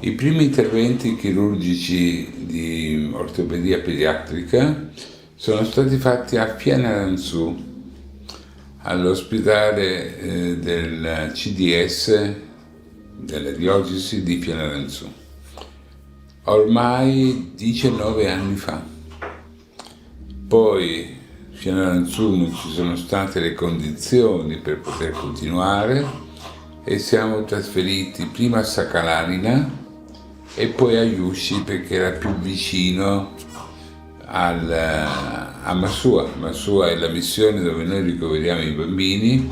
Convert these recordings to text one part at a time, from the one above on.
I primi interventi chirurgici di ortopedia pediatrica sono stati fatti a Fianaranzù, all'ospedale del CDS della diocesi di Fianaranzù, ormai 19 anni fa. Poi a Fianaranzù non ci sono state le condizioni per poter continuare e siamo trasferiti prima a Sakalarina e poi a Iusci perché era più vicino a Masua. Masua è la missione dove noi ricoveriamo i bambini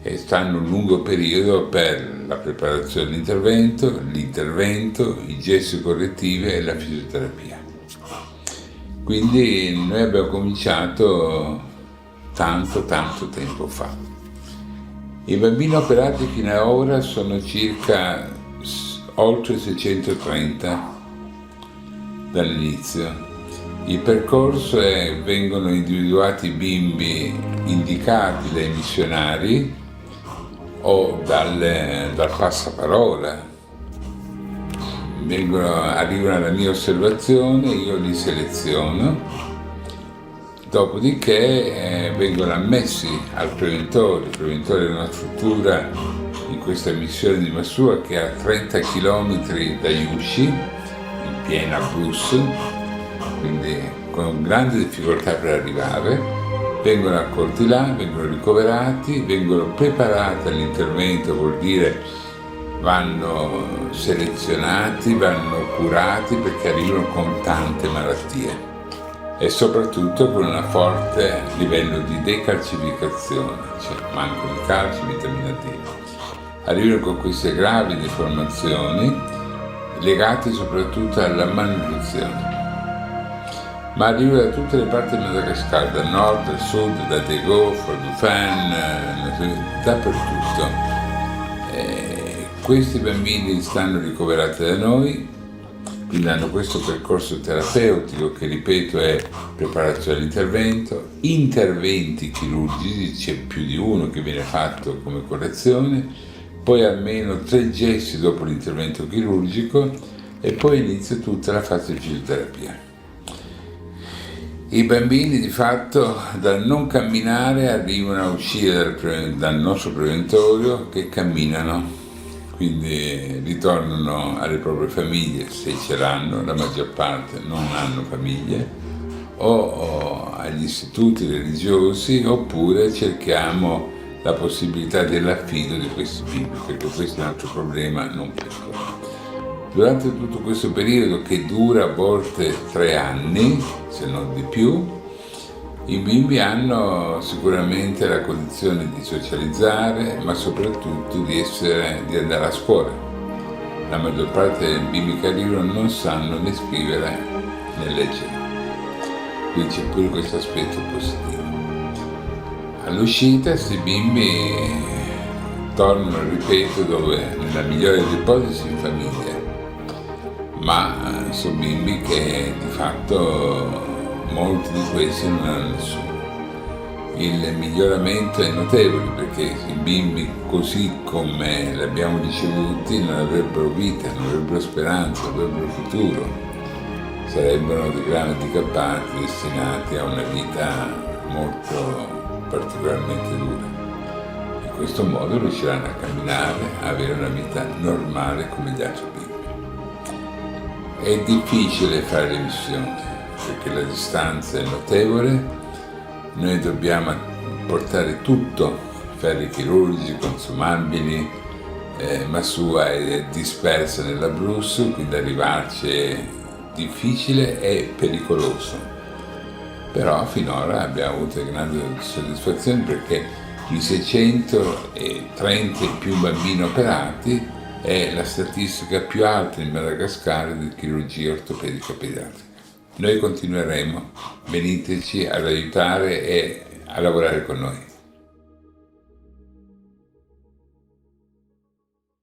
e stanno un lungo periodo per la preparazione l'intervento, i gesti correttivi e la fisioterapia. Quindi noi abbiamo cominciato tanto tempo fa. I bambini operati fino ad ora sono circa oltre 630 dall'inizio. Il percorso è: vengono individuati bimbi indicati dai missionari o dal passaparola, arrivano alla mia osservazione, io li seleziono, dopodiché vengono ammessi al preventore. Il preventore è una struttura in questa missione di Masua che è a 30 km da Iusci, in piena Abruzzo, quindi con grande difficoltà per arrivare. Vengono accolti là, vengono ricoverati, vengono preparati all'intervento, vuol dire vanno selezionati, vanno curati perché arrivano con tante malattie e soprattutto con un forte livello di decalcificazione, cioè manco di calcio, vitamina D. Arrivano con queste gravi deformazioni legate soprattutto alla malnutrizione. Ma arriva da tutte le parti del Madagascar, dal nord, dal sud, da Dego, Fordufan, dappertutto. Questi bambini stanno ricoverati da noi, quindi hanno questo percorso terapeutico che, ripeto, è preparazione all'intervento, interventi chirurgici, c'è più di uno che viene fatto come correzione, poi almeno 3 gesti dopo l'intervento chirurgico e poi inizia tutta la fase di fisioterapia. I bambini di fatto dal non camminare arrivano a uscire dal nostro preventorio che camminano, quindi ritornano alle proprie famiglie se ce l'hanno, la maggior parte non hanno famiglie, o agli istituti religiosi, oppure cerchiamo la possibilità dell'affido di questi bimbi, perché questo è un altro problema non piccolo. Durante tutto questo periodo, che dura a volte 3 anni, se non di più, i bimbi hanno sicuramente la condizione di socializzare, ma soprattutto di andare a scuola. La maggior parte dei bimbi che arrivano non sanno né scrivere né leggere, quindi c'è pure questo aspetto positivo. All'uscita questi bimbi tornano, ripeto, dove nella migliore delle ipotesi in famiglia, ma sono bimbi che di fatto molti di questi non hanno nessuno. Il miglioramento è notevole perché i bimbi così come li abbiamo ricevuti non avrebbero vita, non avrebbero speranza, non avrebbero futuro, sarebbero dei grandi handicappati destinati a una vita molto particolarmente dura. In questo modo riusciranno a camminare, a avere una vita normale come gli altri bimbi. È difficile fare le missioni perché la distanza è notevole, noi dobbiamo portare tutto, ferri chirurgici, consumabili, Masua è dispersa nell'Abruzzo, quindi arrivarci è difficile e pericoloso. Però finora abbiamo avuto grandi soddisfazioni perché i 630 e più bambini operati è la statistica più alta in Madagascar di chirurgia ortopedica pediatrica. Noi continueremo, veniteci ad aiutare e a lavorare con noi.